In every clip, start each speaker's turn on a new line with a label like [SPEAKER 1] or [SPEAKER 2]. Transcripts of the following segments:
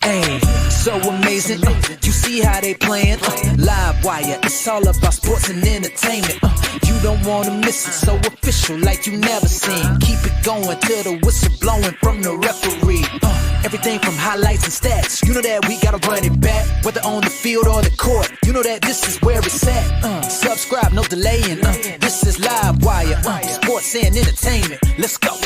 [SPEAKER 1] Hey, so amazing. You see how they playing? Live wire, it's all about sports and entertainment. You don't wanna miss it, so official like you never seen. Keep it going till the whistle blowing from the referee. Everything from highlights and stats. You know that we gotta run it back, whether on the field or the court. You know that this is where it's at. Subscribe, no delaying. This is Live Wire, sports and entertainment. Let's go.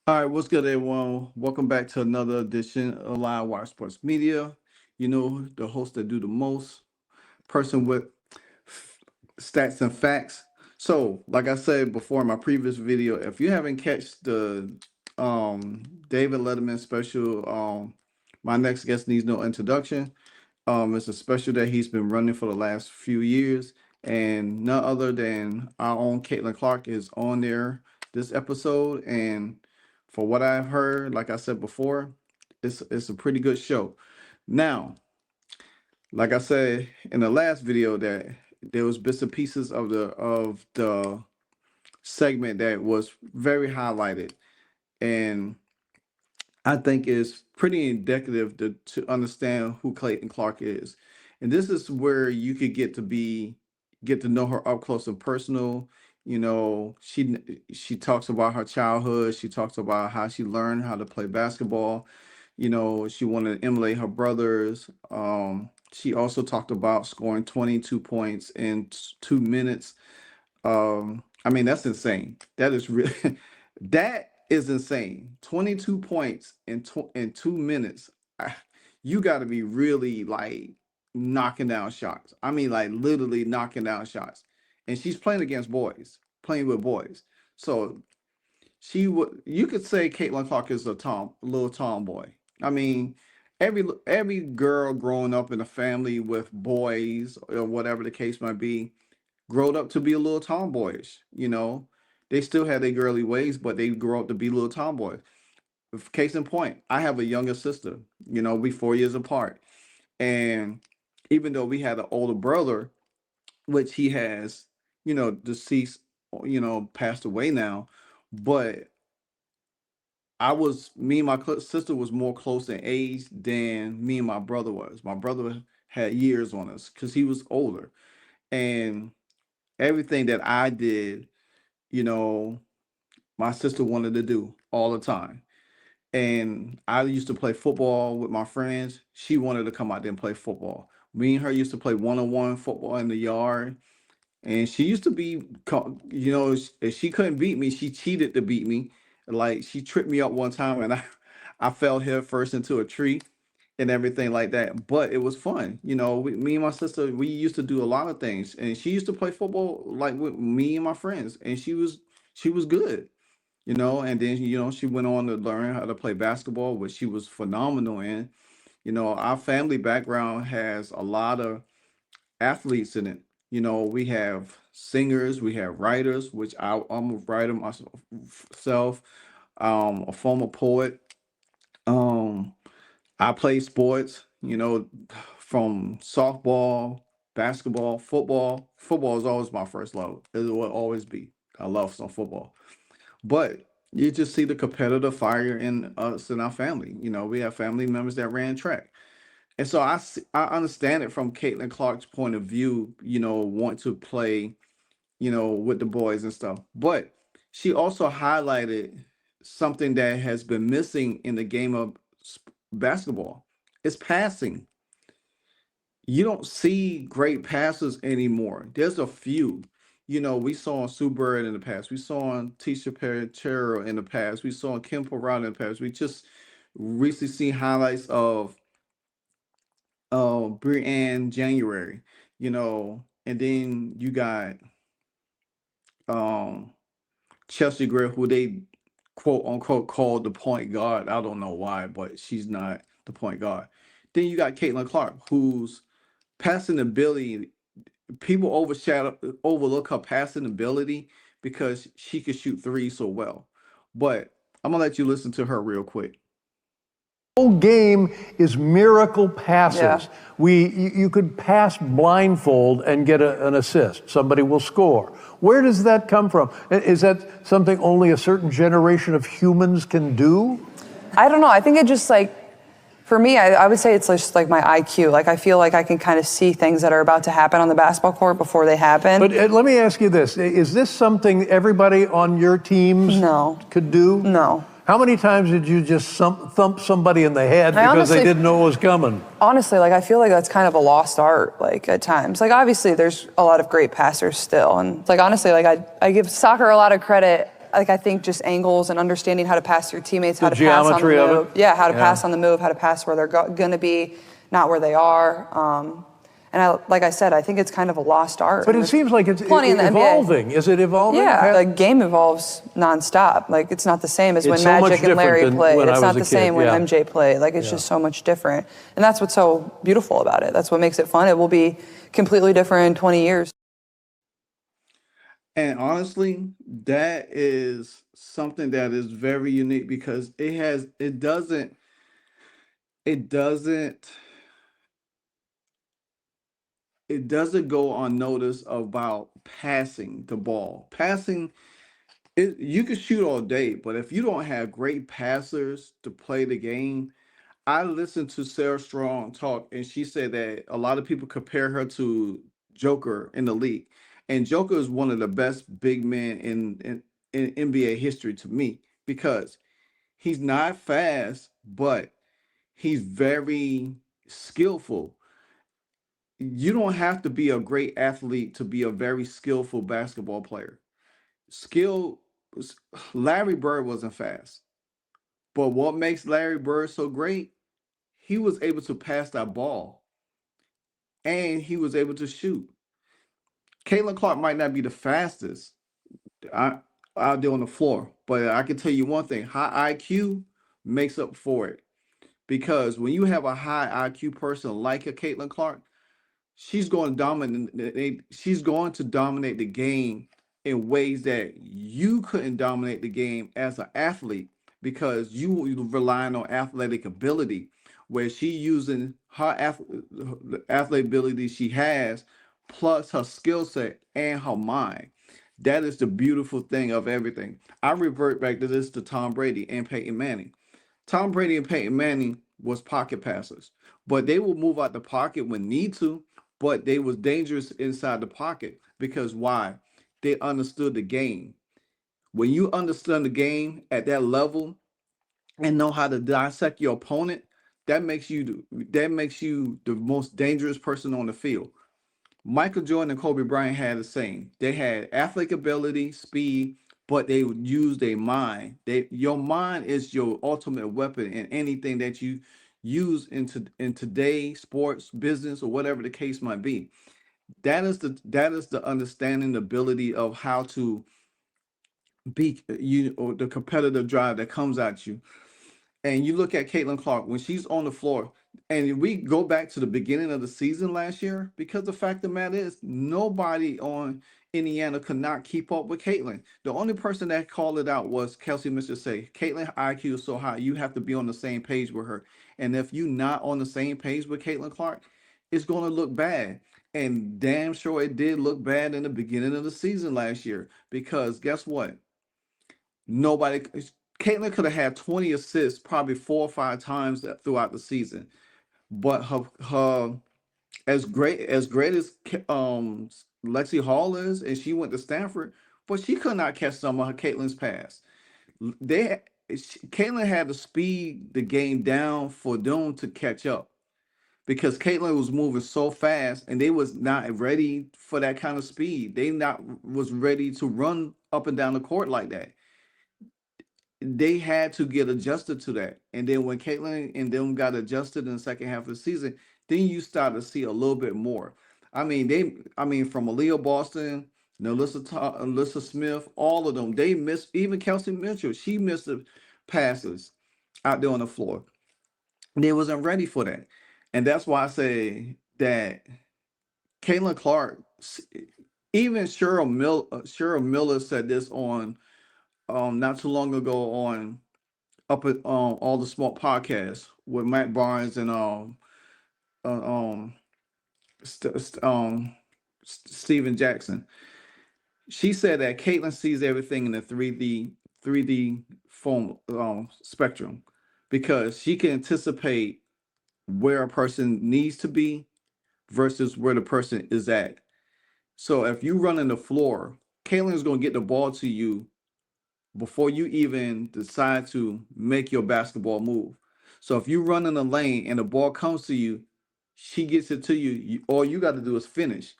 [SPEAKER 2] All right, what's good, everyone? Welcome back to another edition of Live Wire Sports Media. You know, the host that do the most, person with stats and facts. So, like I said before in my previous video, if you haven't catch the David Letterman special, my next guest needs no introduction. It's a special that he's been running for the last few years, and none other than our own Caitlin Clark is on there this episode. And for what I've heard, like I said before, it's a pretty good show. Now, like I said in the last video, that there was bits and pieces of the segment that was very highlighted, and I think it's pretty indicative to understand who Caitlin Clark is. And this is where you could get to know her up close and personal. You know, she talks about her childhood. She talks about how she learned how to play basketball. You know, she wanted to emulate her brothers. She also talked about scoring 22 points in 2 minutes. I mean, that's insane. That is really that is insane. 22 points in 2 minutes. You got to be really like knocking down shots. I mean, like literally knocking down shots. And she's playing against boys, playing with boys. So you could say Caitlin Clark is a little tomboy. I mean, every girl growing up in a family with boys or whatever the case might be, growed up to be a little tomboyish. You know, they still had their girly ways, but they grow up to be a little tomboy. Case in point, I have a younger sister. You know, we 4 years apart, and even though we had an older brother, which he has, you know, deceased, you know, passed away now, but me and my sister was more close in age than me and my brother was. My brother had years on us because he was older, and everything that I did, you know, my sister wanted to do all the time. And I used to play football with my friends. She wanted to come out there and play football. Me and her used to play one-on-one football in the yard. And she used to be, you know, if she couldn't beat me, she cheated to beat me. Like she tripped me up one time, and I fell head first into a tree and everything like that. But it was fun. You know, me and my sister, we used to do a lot of things. And she used to play football like with me and my friends. And she was good, you know. And then, you know, she went on to learn how to play basketball, which she was phenomenal in. You know, our family background has a lot of athletes in it. You know, we have singers, we have writers, which I'm a writer myself, a former poet. Um, I play sports, you know, from softball, basketball, football. Football is always my first love. It will always be. I love some football. But you just see the competitive fire in us and our family. You know, we have family members that ran track. And so I understand it from Caitlin Clark's point of view, you know, want to play, you know, with the boys and stuff. But she also highlighted something that has been missing in the game of basketball. It's passing. You don't see great passers anymore. There's a few. You know, we saw Sue Bird in the past. We saw Tisha Perchero in the past. We saw Kim Parada in the past. We just recently seen highlights of Brianne January, you know, and then you got um Chelsea Gray, who they quote unquote called the point guard. I don't know why, but she's not the point guard. Then you got Caitlin Clark, whose passing ability, people overlook her passing ability because she could shoot threes so well. But I'm gonna let you listen to her real quick.
[SPEAKER 3] Whole game is miracle passes.
[SPEAKER 4] Yeah.
[SPEAKER 3] You could pass blindfold and get an assist. Somebody will score. Where does that come from? Is that something only a certain generation of humans can do?
[SPEAKER 4] I don't know. I think it just like, for me, I would say it's just like my IQ. Like I feel like I can kind of see things that are about to happen on the basketball court before they happen.
[SPEAKER 3] But let me ask you this. Is this something everybody on your teams could do?
[SPEAKER 4] No.
[SPEAKER 3] How many times did you just thump somebody in the head because they didn't know it was coming?
[SPEAKER 4] Honestly, like I feel like that's kind of a lost art, like at times. Like obviously there's a lot of great passers still. And like honestly, like I give soccer a lot of credit. Like I think just angles and understanding how to pass your teammates, how to pass on the move. Yeah, how to pass on the move, how to pass where they're going to be, not where they are. And like I said, I think it's kind of a lost art.
[SPEAKER 3] But it seems like it's
[SPEAKER 4] evolving.
[SPEAKER 3] Is it evolving?
[SPEAKER 4] Yeah, the game evolves nonstop. Like it's not the same as when Magic and Larry played. It's not the same when MJ played. Like it's just so much different. And that's what's so beautiful about it. That's what makes it fun. It will be completely different in 20 years.
[SPEAKER 2] And honestly, that is something that is very unique because it doesn't go unnoticed about passing the ball. Passing, you can shoot all day, but if you don't have great passers to play the game, I listened to Sarah Strong talk, and she said that a lot of people compare her to Joker in the league, and Joker is one of the best big men in NBA history to me because he's not fast, but he's very skillful. You don't have to be a great athlete to be a very skillful basketball player. Skill, Larry Bird wasn't fast, but what makes Larry Bird so great? He was able to pass that ball and he was able to shoot. Caitlin Clark might not be the fastest out there on the floor, but I can tell you one thing: high IQ makes up for it. Because when you have a high IQ person like a Caitlin Clark, she's going to dominate. She's going to dominate the game in ways that you couldn't dominate the game as an athlete because you relying on athletic ability, where she using her athletic ability she has plus her skill set and her mind. That is the beautiful thing of everything. I revert back to this to Tom Brady and Peyton Manning. Tom Brady and Peyton Manning was pocket passers, but they will move out the pocket when need to, but they was dangerous inside the pocket because why? They understood the game. When you understand the game at that level and know how to dissect your opponent, that makes you the most dangerous person on the field. Michael Jordan and Kobe Bryant had the same. They had athletic ability, speed, but they would use their mind. Your mind is your ultimate weapon in anything that you use in today's sports, business, or whatever the case might be. That is the understanding, the ability of how to be you or the competitive drive that comes at you. And you look at Caitlin Clark when she's on the floor, and we go back to the beginning of the season last year, because the fact of the matter is nobody on Indiana could not keep up with Caitlin. The only person that called it out was Kelsey Mitchell say, Caitlin IQ is so high, you have to be on the same page with her. And if you're not on the same page with Caitlin Clark, it's going to look bad. And damn sure it did look bad in the beginning of the season last year, because guess what? Nobody. Caitlin could have had 20 assists probably 4 or 5 times throughout the season, but her as great as Lexi Hall is, and she went to Stanford, but she could not catch some of her Caitlin's pass. Caitlin had to speed the game down for them to catch up because Caitlin was moving so fast, and they was not ready for that kind of speed. They not was ready to run up and down the court like that. They had to get adjusted to that. And then when Caitlin and them got adjusted in the second half of the season, then you start to see a little bit more. I mean, from Aaliyah Boston, Alyssa Smith, all of them, they missed, even Kelsey Mitchell, she missed the passes out there on the floor. They wasn't ready for that. And that's why I say that Caitlin Clark, even Cheryl Miller said this on not too long ago on up at all the smart podcasts with Matt Barnes and uh, um Steven Jackson. She said that Caitlin sees everything in the 3D form spectrum. because she can anticipate where a person needs to be versus where the person is at. So if you run in the floor, Caitlin is going to get the ball to you before you even decide to make your basketball move. So if you run in the lane and the ball comes to you, she gets it to you. All you got to do is finish.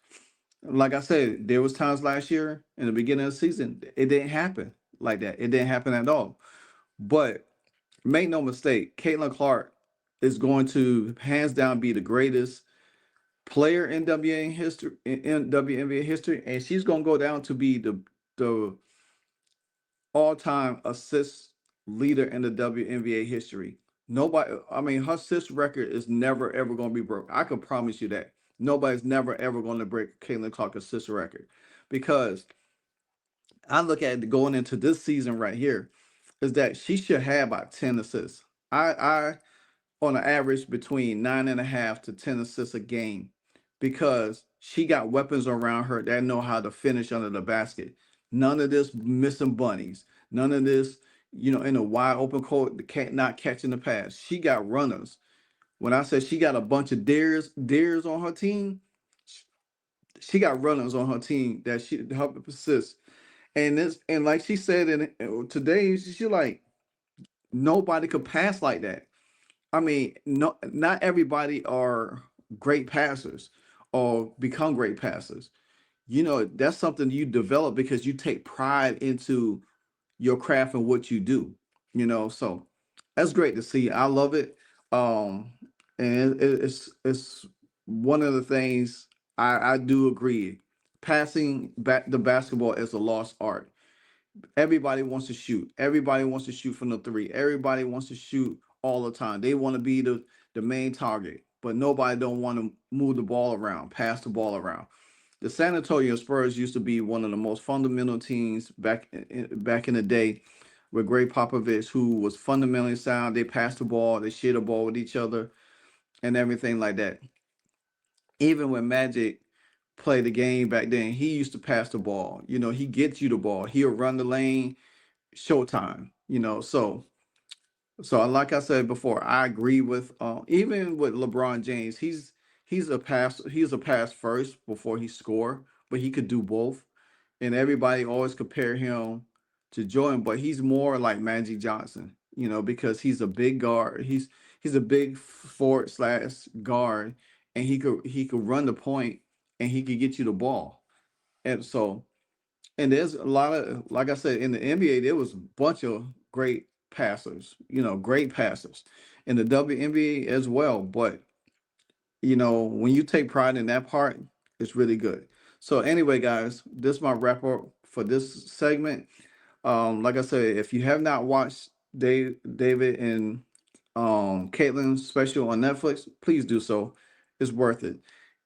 [SPEAKER 2] Like I said, there was times last year in the beginning of the season, it didn't happen like that. It didn't happen at all. But make no mistake, Caitlin Clark is going to hands down be the greatest player in WNBA history, in WNBA history, and she's gonna go down to be the all-time assist leader in the WNBA history. Nobody, I mean, her assist record is never ever gonna be broke. I can promise you that. Nobody's never ever gonna break Caitlin Clark's assist record, because I look at it going into this season right here, is that she should have about 10 assists. I on an average between 9.5 to 10 assists a game, because she got weapons around her that know how to finish under the basket. None of this missing bunnies. None of this, in a wide open court, not catching the pass. She got runners. When I said she got a bunch of dares on her team, she got runners on her team that she help assist. And like she said today, she like, nobody could pass like that. I mean, no, not everybody are great passers or become great passers. That's something you develop because you take pride into your craft and what you do. So that's great to see. I love it. And it's one of the things I do agree. Passing back the basketball is a lost art. Everybody wants to shoot. Everybody wants to shoot from the three. Everybody wants to shoot all the time. They want to be the main target, but nobody don't want to move the ball around, pass the ball around. The San Antonio Spurs used to be one of the most fundamental teams back in the day with Greg Popovich, who was fundamentally sound. They passed the ball, they shared the ball with each other and everything like that. Even when Magic played the game back then, he used to pass the ball. He gets you the ball. He'll run the lane, showtime. So like I said before, I agree with even with LeBron James. He's a pass first before he score, but he could do both. And everybody always compare him to Jordan, but he's more like Magic Johnson, because he's a big guard. He's a big forward / guard, and he could run the point and he could get you the ball. And so, and there's a lot of, like I said, in the NBA, there was a bunch of great passers, great passers in the WNBA as well. But, when you take pride in that part, it's really good. So anyway, guys, this is my wrap up for this segment. Like I said, if you have not watched David and Caitlin's special on Netflix, please do so. It's worth it.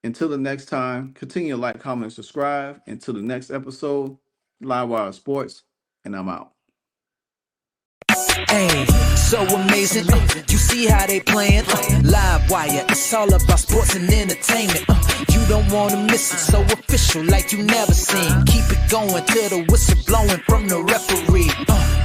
[SPEAKER 2] Until the next time, continue to like, comment, and subscribe. Until the next episode, Live Wire Sports, and I'm out.
[SPEAKER 1] Hey, so amazing. You see how they playing? Live Wire, it's all about sports and entertainment. You don't want to miss it, so official like you never seen. Keep it going till the whistle blowing from the referee.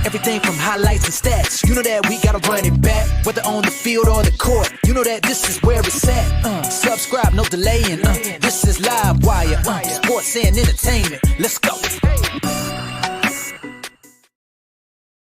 [SPEAKER 1] Everything from highlights and stats. You know that we gotta run it back, whether on the field or the court. You know that this is where it's at. Subscribe, no delaying. This is Live Wire, sports and entertainment. Let's go.